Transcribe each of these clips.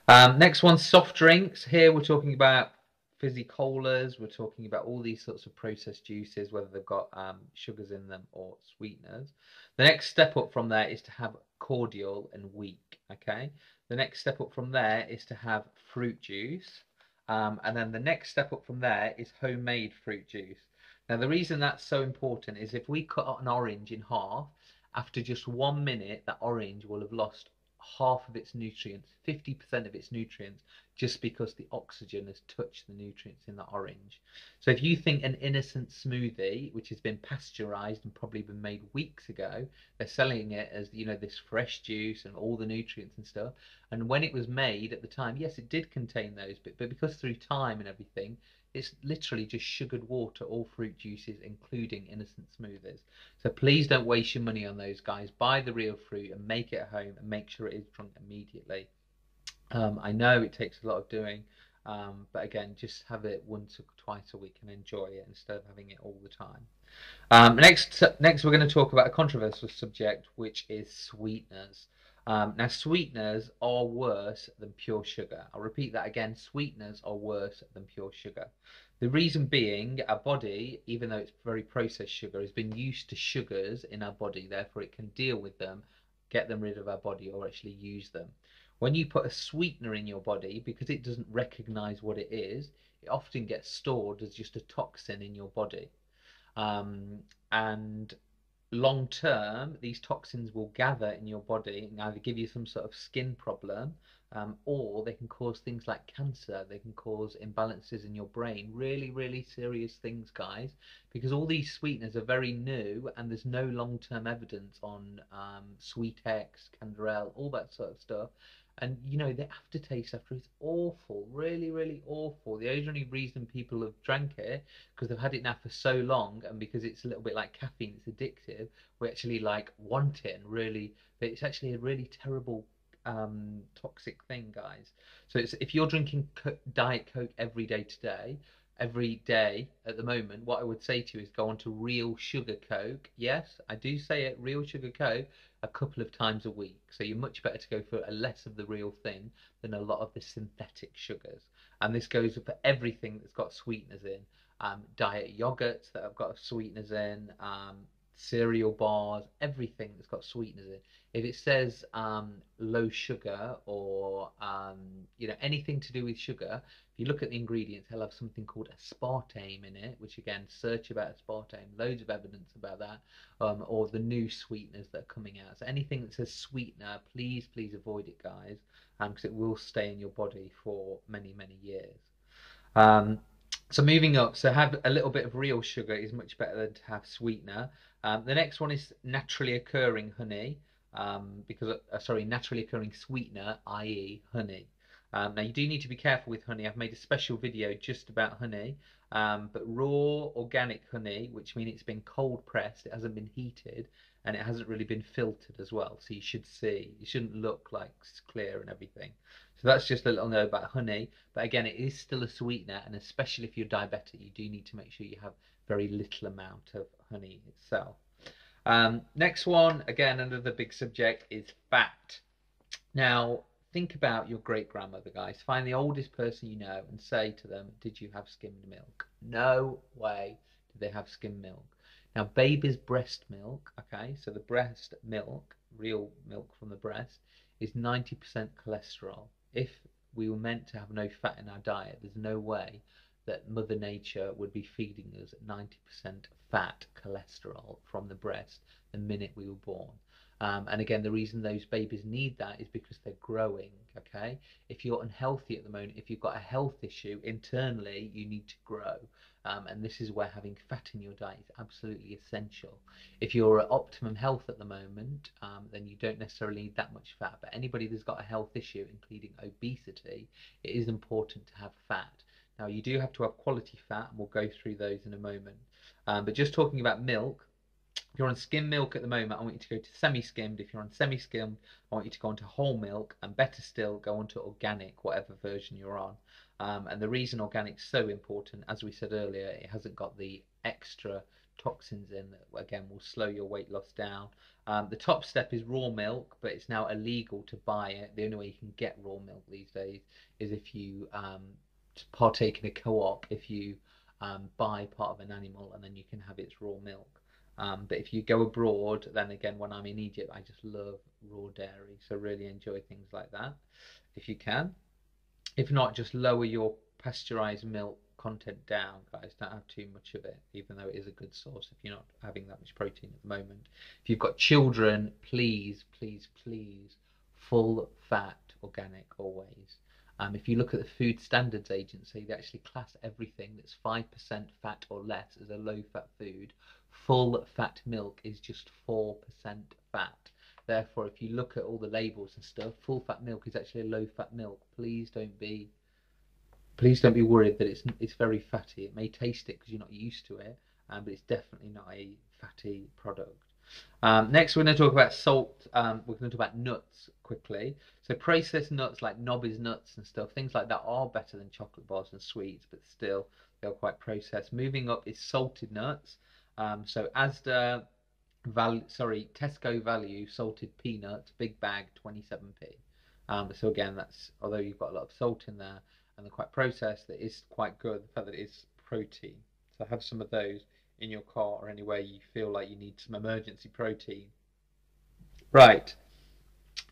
Next one, soft drinks. Here we're talking about fizzy colas. We're talking about all these sorts of processed juices, whether they've got sugars in them or sweeteners. The next step up from there is to have cordial and weak. Okay. The next step up from there is to have fruit juice. And then the next step up from there is homemade fruit juice. Now, the reason that's so important is if we cut an orange in half, after just 1 minute, that orange will have lost half of its nutrients, 50% of its nutrients, just because the oxygen has touched the nutrients in the orange. So if you think an innocent smoothie, which has been pasteurized and probably been made weeks ago, they're selling it as, this fresh juice and all the nutrients and stuff. And when it was made at the time, yes, it did contain those, but because through time and everything, it's literally just sugared water, all fruit juices, including innocent smoothies. So please don't waste your money on those guys. Buy the real fruit and make it at home and make sure it is drunk immediately. I know it takes a lot of doing, but again, just have it once or twice a week and enjoy it instead of having it all the time. Next, we're going to talk about a controversial subject, which is sweeteners. Now, sweeteners are worse than pure sugar. I'll repeat that again. Sweeteners are worse than pure sugar. The reason being, our body, even though it's very processed sugar, has been used to sugars in our body. Therefore, it can deal with them, get them rid of our body, or actually use them. When you put a sweetener in your body, because it doesn't recognize what it is, it often gets stored as just a toxin in your body. And long term, these toxins will gather in your body and either give you some sort of skin problem, or they can cause things like cancer. They can cause imbalances in your brain. Really, really serious things, guys, because all these sweeteners are very new and there's no long term evidence on Sweetex, Canderel, all that sort of stuff. And the aftertaste after is awful, really, really awful. The only reason people have drank it because they've had it now for so long, and because it's a little bit like caffeine, it's addictive. We actually like want it and really, but it's actually a really terrible, toxic thing, guys. So if you're drinking Diet Coke every day at the moment, what I would say to you is go on to real sugar Coke. Yes, I do say it, real sugar Coke, a couple of times a week. So you're much better to go for a less of the real thing than a lot of the synthetic sugars. And this goes for everything that's got sweeteners in. Diet yogurts that have got sweeteners in, cereal bars, everything that's got sweeteners in. If it says low sugar or anything to do with sugar, if you look at the ingredients, they'll have something called aspartame in it, which again, search about aspartame, loads of evidence about that, or the new sweeteners that are coming out. So anything that says sweetener, please, please avoid it, guys, because it will stay in your body for many, many years. Um, so moving up, so have a little bit of real sugar is much better than to have sweetener. The next one is naturally occurring honey, because sorry, naturally occurring sweetener, i.e., honey. Now you do need to be careful with honey. I've made a special video just about honey, but raw organic honey, which means it's been cold pressed, it hasn't been heated, and it hasn't really been filtered as well. So you shouldn't look like it's clear and everything. So that's just a little note about honey. But again, it is still a sweetener, and especially if you're diabetic, you do need to make sure you have very little amount of honey itself. Next one, again, another big subject is fat. Now, think about your great grandmother, guys. Find the oldest person you know and say to them, did you have skimmed milk? No way did they have skimmed milk. Now, baby's breast milk, okay, so the breast milk, real milk from the breast, is 90% cholesterol. If we were meant to have no fat in our diet, there's no way that Mother Nature would be feeding us 90% fat cholesterol from the breast the minute we were born. And again, the reason those babies need that is because they're growing. Okay, if you're unhealthy at the moment, if you've got a health issue internally, you need to grow. And this is where having fat in your diet is absolutely essential. If you're at optimum health at the moment, then you don't necessarily need that much fat. But anybody that's got a health issue, including obesity, it is important to have fat. Now, you do have to have quality fat, and we'll go through those in a moment. But just talking about milk, if you're on skim milk at the moment, I want you to go to semi-skimmed. If you're on semi-skimmed, I want you to go on to whole milk, and better still, go on to organic, whatever version you're on. And the reason organic is so important, as we said earlier, it hasn't got the extra toxins in that again will slow your weight loss down. The top step is raw milk, but it's now illegal to buy it. The only way you can get raw milk these days is if you partake in a co-op, if you buy part of an animal and then you can have its raw milk. But if you go abroad, then again, when I'm in Egypt, I just love raw dairy. So really enjoy things like that if you can. If not, just lower your pasteurized milk content down, guys. Don't have too much of it, even though it is a good source if you're not having that much protein at the moment. If you've got children, please, please, please, full fat organic always. If you look at the Food Standards Agency, they actually class everything that's 5% fat or less as a low fat food. Full fat milk is just 4% fat. Therefore, if you look at all the labels and stuff, full fat milk is actually a low fat milk. Please don't be worried that it's very fatty. It may taste it because you're not used to it, but it's definitely not a fatty product. Next, we're going to talk about salt. We're going to talk about nuts quickly. So processed nuts like Nobby's nuts and stuff, things like that are better than chocolate bars and sweets, but still they're quite processed. Moving up is salted nuts. So Asda, Tesco Value salted peanuts, big bag, 27p. So again, that's although you've got a lot of salt in there and they're quite processed, it is quite good. The fact that it is protein. So have some of those in your car or anywhere you feel like you need some emergency protein. Right.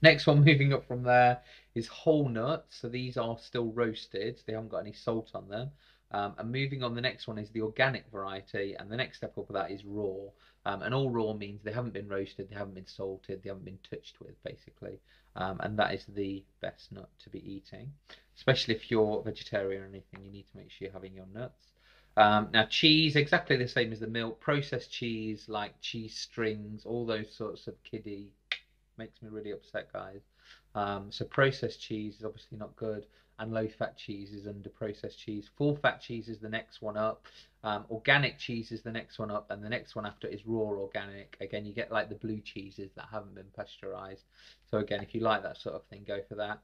Next one, moving up from there, is whole nuts. So these are still roasted. They haven't got any salt on them. And moving on, the next one is the organic variety, and the next step up of that is raw. And all raw means they haven't been roasted, they haven't been salted, they haven't been touched with, basically. And that is the best nut to be eating, especially if you're vegetarian or anything. You need to make sure you're having your nuts. Now cheese, exactly the same as the milk. Processed cheese like cheese strings, all those sorts of kiddie, makes me really upset, guys. So processed cheese is obviously not good, and low fat cheese is under processed cheese. Full fat cheese is the next one up. Organic cheese is the next one up, and the next one after is raw organic. Again, you get like the blue cheeses that haven't been pasteurized. So again, if you like that sort of thing, go for that.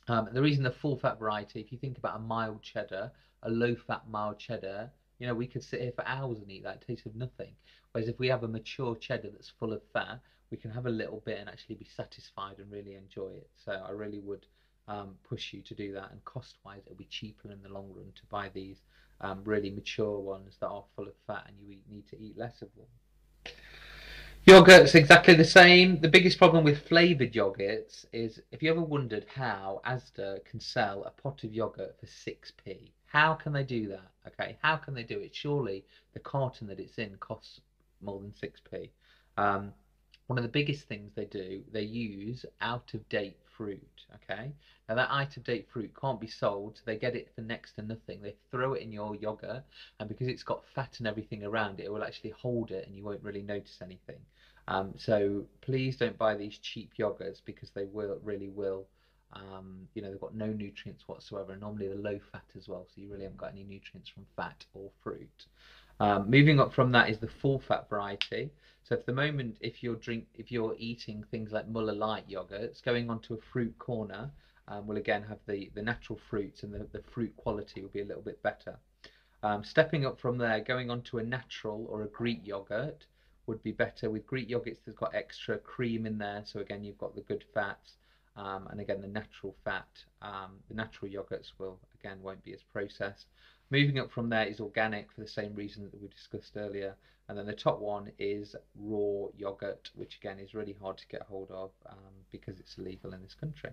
The reason the full fat variety, if you think about a mild cheddar, a low fat mild cheddar, you know, we could sit here for hours and eat that. It tastes of nothing. Whereas if we have a mature cheddar that's full of fat, we can have a little bit and actually be satisfied and really enjoy it. So I really would push you to do that. And cost wise, it'll be cheaper in the long run to buy these really mature ones that are full of fat, and you need to eat less of them. Yogurt's exactly the same. The biggest problem with flavoured yogurts is if you ever wondered how Asda can sell a pot of yogurt for 6p. How can they do that? Okay, how can they do it? Surely the carton that it's in costs more than 6p. One of the biggest things they do, they use out of date fruit. Okay, now that out of date fruit can't be sold, so they get it for next to nothing. They throw it in your yogurt, and because it's got fat and everything around it, it will actually hold it, and you won't really notice anything. So please don't buy these cheap yogurts because they really will. You know, they've got no nutrients whatsoever, and normally they're low fat as well, so you really haven't got any nutrients from fat or fruit. Moving up from that is the full fat variety. So at the moment, if you're eating things like Muller Light yogurts, going onto a fruit corner will again have the natural fruits, and the fruit quality will be a little bit better. Stepping up from there, going on to a natural or a Greek yogurt would be better. With Greek yogurts, they've got extra cream in there, so again, you've got the good fats, and again, the natural fat. The natural yogurts won't be as processed. Moving up from there is organic for the same reason that we discussed earlier, and then the top one is raw yogurt, which again is really hard to get hold of because it's illegal in this country.